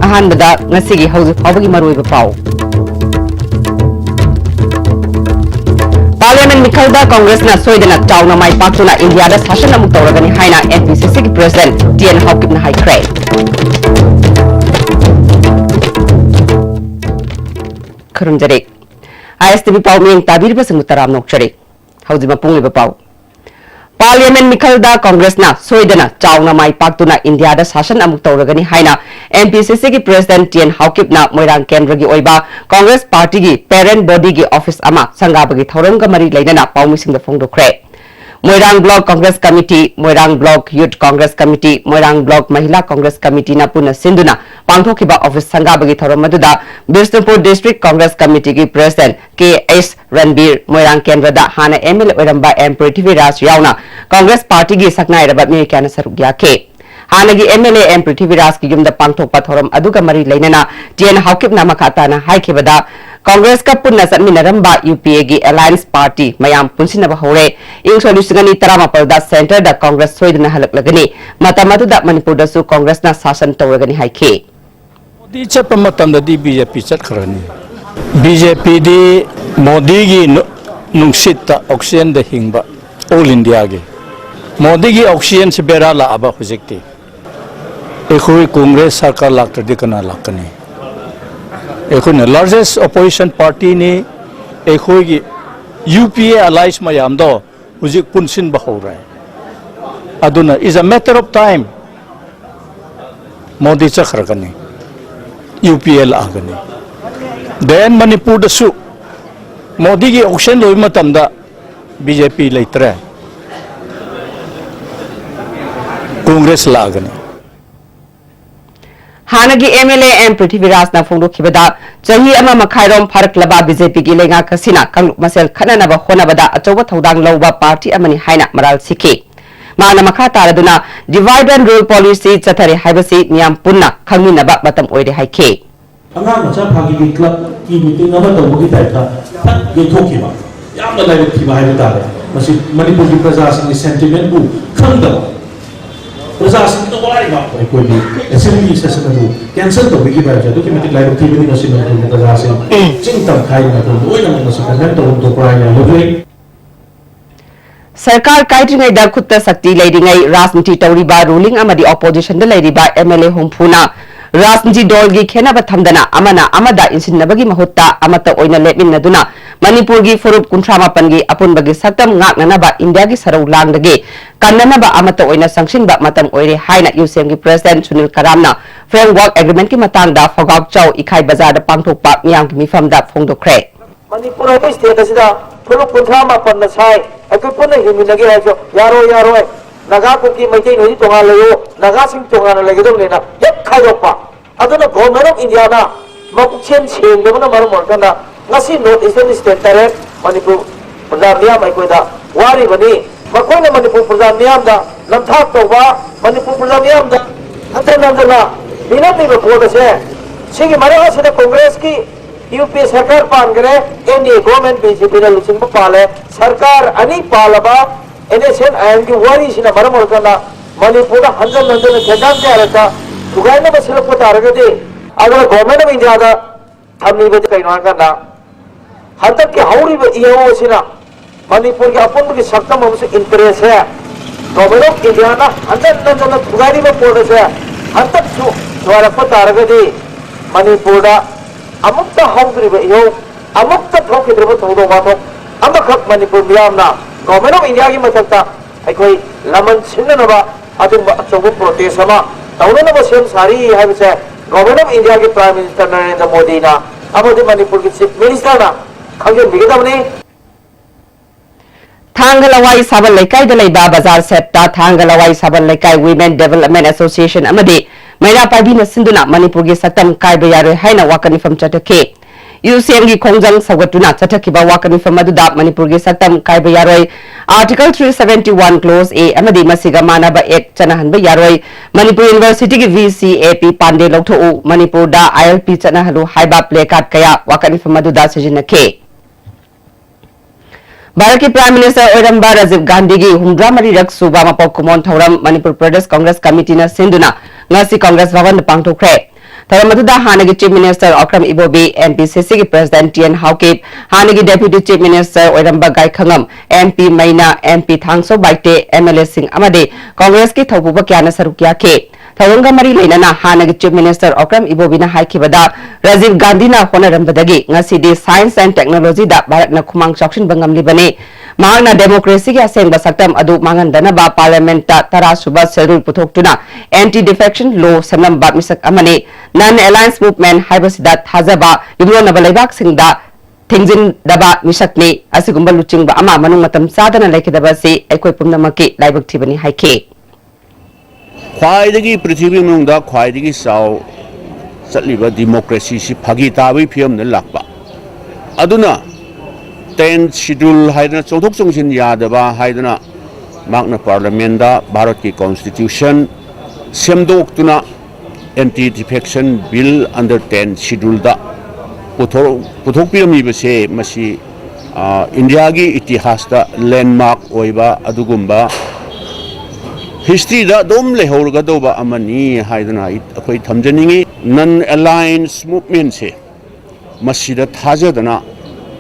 अहानबदा ngasi gi hauju phawagi maroi ba pau Parliament Mikhalda Congress na soidana tauna mai paktuna India da session amuk tawragani haina NPCC ki President TN Haukip na haikre Khurumjare ISTV pau ming tabir ba singutaram nokchare hauji ma pungli ba pau Parliament Mikhalda Congress na soidana tauna mai paktuna India da session amuk tawragani haina NPCC ki President TN Haukip na Moirang Kendra gi oiba Congress Party gi parent body gi office ama sangabagi thorong ga mari lainana paumising da phongdokre Moirang Block Congress Committee Moirang Block Youth Congress Committee Moirang Block Mahila Congress Committee na puna sinduna pangthokiba office sangabagi thorom maduda Bishnupur District Congress Committee gi President KS Ranbir Moirang Kendra da hana MLA oiramba M Prithviraj yauna Congress Party gi saknai raba mi kana saruk yake Hanagi MLA M Prithviraj ki yumda pangthokpa thorom aduga mari lainana TN Haukip na makata na haikibada Congress ka punna satminaramba UPA gi Alliance Party mayam punsinaba hore ing solusingani taramapal da center da Congress soidna halaklagani matamadu da Manipur da su Congress na sasan tawragani haike Modi chapa matamda di BJP chat kharani BJP di Modi gi nungsit oxygen da hingba all India gi Modi gi oxygen se bera la aba hujekti ekhui Congress sarkar lakta dikana lakani ekhui largest opposition party ni ekhui gi UPA alliance mayam do hujik punsin ba horai aduna is a matter of time Modi chakhragani UPL agani then Manipur da su Modi gi auction loi matam da BJP leitre Congress lagani Hanagi MLA M Prithviraj na phongdokhibada chahi ama makhairom pharaklaba BJP gi lenga kasina kangluk masel khananaba honabada achoba thodang lauba party amani haina maral sikhi mana makha taraduna divide and rule policy chathare haibasi miyam punna khangminaba matam oire haike anga macha phagi gi club ki meeting ama tawgi taita thak ge thokiba yamna lai thiba haiba tare masi Manipur gi praja sing sentiment bu khangda praja sing to wari ba koi bi assembly session adu cancel to gi ba ja to ki meeting lai thiba ni masi Manipur praja sing chingtam khai na to oina masi kan to pra ya loi Sarkar kaitringai da khutta sakti leiringai rajniti tawriba ruling amadi opposition da leiriba MLA homphuna rajniti dol gi khenaba thamdana amana amada insinnabagi mahutta amata oina lepminnaduna Manipur gi furup kunthamapan gi apunbagi saktam ngaknanaba India gi sarau langdagi kannanaba amata oina sangshinba matam oire haina UCM gi President Sunil Karamna framework agreement ki matangda Phogak Chau Ikhai Bazar da pangthokpa miyam gi mifamda phongdokre Manipur ai state asida furup kunthamapan na sai akoi puna himinage hajo yaro naga ko ki maitei noi tonga layo naga sing tonga na lagedom lena yak khayokpa aduna government of India na mapchen cheng de na marum morkana ngasi north eastern state tare Manipur praja miyam ai koida wari bani makoi na Manipur praja miyam da lamthak toba Manipur praja miyam da hantanandana binam ni boda se sigi mara asida Congress ki UPA सरकार पान करे NDA government BJP ने लुचिंग पाले सरकार अनि पालबा एनएसएन ion की वारी सिना मरम होतना मणिपुर हंजन खेदाम के आरता दुगाई में बसलो को तारगदे अगर गवर्नमेंट ऑफ इंडिया दा हमनी बे कइना करना हतक के हौरी बे इयो सिना मणिपुर के अपन के सक्तम हमसे इंटरेस्ट है गवर्नमेंट ऑफ इंडिया ना हंजन दुगाई में पोड़ से हतक जो द्वारा को तारगदे मणिपुर दा amukta hongriba yo amukta thokidriba thodo wato amakak Manipur miyamna government of India gi mathakta aikoi laman sinnanaba adumba achobu protest ama taunanaba sem sari haibse government of India gi prime minister Narendra Modi na amodi Manipur gi chief minister na khanggen bigedamni Thangalawai Sabal Laikai da Laiba Bazar Setta Thangalawai Sabal Laikai Women Development Association amadi Maira Pabina Sinduna Manipur gi saktam kaibayare haina wakani fam chatake UCM gi khongjang sagatuna chataki ba wakani fam aduda Manipur gi saktam kaibayare Article 371 Clause A amadi masiga manaba act chanahanba yaroi Manipur University gi VCAP pande loktho Manipur da ILP chanahalu haiba placard kaya wakani fam aduda sijinake Bharati Prime Minister Oiramba Rajiv Gandhi gi humdra mari rak suba mapok kumon thauram Manipur Pradesh Congress Committee na sinduna ngasi Congress Bhavan pangthokre थरम अदुदा हानगी chief minister Okram Ibobi MPCC की president TN Haokip हानगी deputy chief minister ओइरंबा Gaikhangam MP मैना MP Thangso Baite MLA Singh अमदे कांग्रेस की थौपुब क्याना सरुक याखे थवंगा मरी लेना हानगी चीफ मिनिस्टर अक्रम इबोबीना हाइखिबदा राजीव गांधीना होनरंबदगी ngasiди साइंस एंड टेक्नोलॉजी दा भारतना खुमांग चौक्सिनबा ngamlibane mahakna democracy gi asengba saktam adu mangandanaba parliament ta 10 suba schedule puthokutuna anti defection law semnamba misak amane non alliance movement haibasida thajaba yumlonaba leibak singda thingjin daba misakni asigumba luchingba ama manung matam sadana laikidaba se aikoi pumnamaki laibak thibani haike ख्वाइदगी पृथ्वी मनुंगदा ख्वाइदगी Sao चलिबा democracy सि फगी ताबै फियम न लाकबा अदुना 10 schedule हाइदना चौथोक चोंगसिन यादबा हाइदना मागना parliament दा भारत की constitution सेमदोक्तुना anti defection bill under 10 schedule दा पुथोक पियमिबसे मसी India की इतिहास दा लैंडमार्क ओइबा अदुगुंबा हिस्ट्री दा दोम लेहौरगदोबा अमनी हाइदना अखोई थमजनिंगी नन अलायंस मूवमेंट से मसीदा थाजदना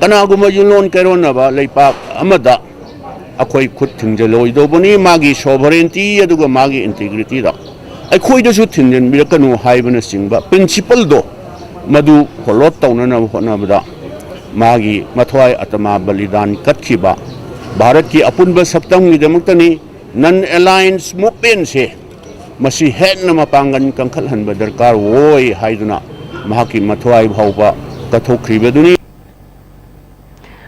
कनागुमा युलोन कैरोनबा लेपाक अमदा अखोई खुद थिंजलोइदोबनी मागी सोवरेंटी अदुगा मागी इंटीग्रिटी दा अखोइदसु थिंजन बिरकनु हाइबना सिंगबा प्रिंसिपल दो मदु फॉलो तौनना होनबदा मागी मथवाई अतमा बलिदान कटखिबा भारत की अपुनबा सप्तम निदमक्तनी नन अलायंस मूवमेंट से मसी हेन मपांगन कंखल हनब दरकार वोय हाइदुना महाकी मथवाई भावबा कथोख्रिबदुनी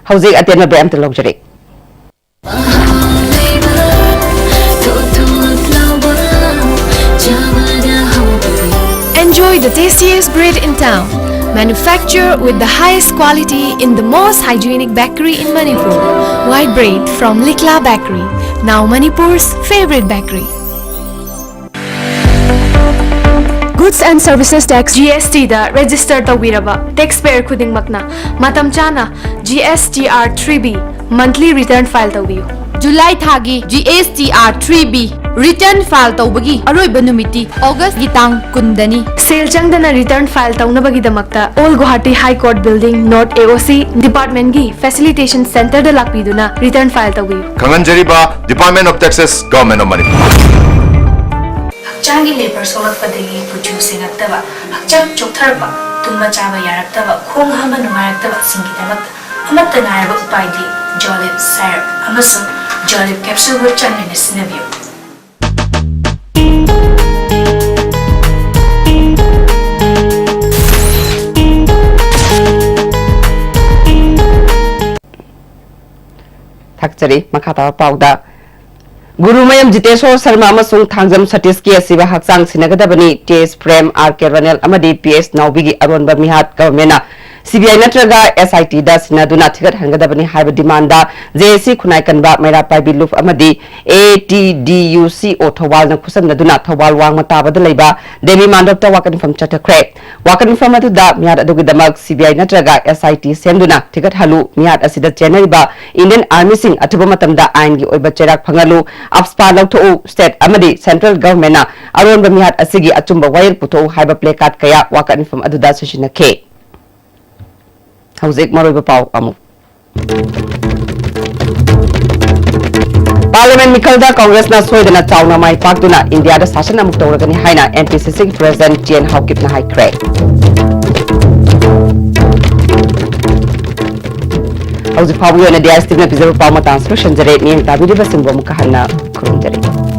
हौजिक अतेन बेम तलौजरे Enjoy the tastiest bread in town. Manufactured with the highest quality in the most hygienic bakery in Manipur. White bread from Likla Bakery. Now Manipur's favorite bakery. Goods and Services Tax GST da register tawiraba taxpayer khudingmakna matam chana GSTR 3B monthly return file tawiyu. July thagi GSTR 3B return file tawbagi aroiba numiti August gitang kundani Sale changdana return file tawnabagi damakta Old Guwahati High Court Building North AOC Department gi Facilitation Center da lakpiduna return file tawiyu. Kanganjariba Department of Taxes Government of Manipur. Changi labor solakpadagi producing aktaba hakcham choktarba tumba chaba yaraktaba khong hama nungayaktaba singidamakta amatta naiba upaidi Jolib syrup amasung Jolib capsule wo chanmina sinabiyo. थकचरी मखाता पाउदा गुरुमयम Jiteshwar Sharma अमसुंग Thangjam Satish की असिबा हक्सांग सिनगदबनी टेस प्रेम are के रनेल अमदी PS नौबिगी अरोनबा मिहात government CBI नत्रगा SIT दा सिनादुना थिगत हंगदबनी HYBE demand JAC खुनाई कनबा मेरा पाइबी loop अमदी एटीडीयूसीओ Thoubal न खुसनदुना थवाल वांग मताबद लेबा देवी मांडोक्ता वाकन फम चटख्रे वाकन फम अदुदा मियाद अदुगी दमक CBI नत्रगा SIT सेमदुना थिगत हलु मियाद असिदा चेनरिबा Indian army Singh अथुबा मतमदा आइन गी ओइबा चेराक फंगलु AFSPA लौथो state अमदी central government ना अरोनबा मियाद असिगी अचुंबा वायर पुथो हाइबा प्लेकार्ड कया वाकन फम अदुदा सुशिनखे हौजिक मरोइबा पाउ अमु पार्लियामेंट मिखलदा कांग्रेस ना सोयदना चावना माई पाक्तुना इंडिया दा शासन अमुक तौरगनी हाइना एमपीसीसी प्रेसिडेंट टीएन हाउकिप ना हाइक्रे हौजिक फाबुयोना डीएसटी ना पिजर पाउ मतांस रोशन जरे नियम ताबिदिबा सिंबो मुका हन्ना खुरुम जरे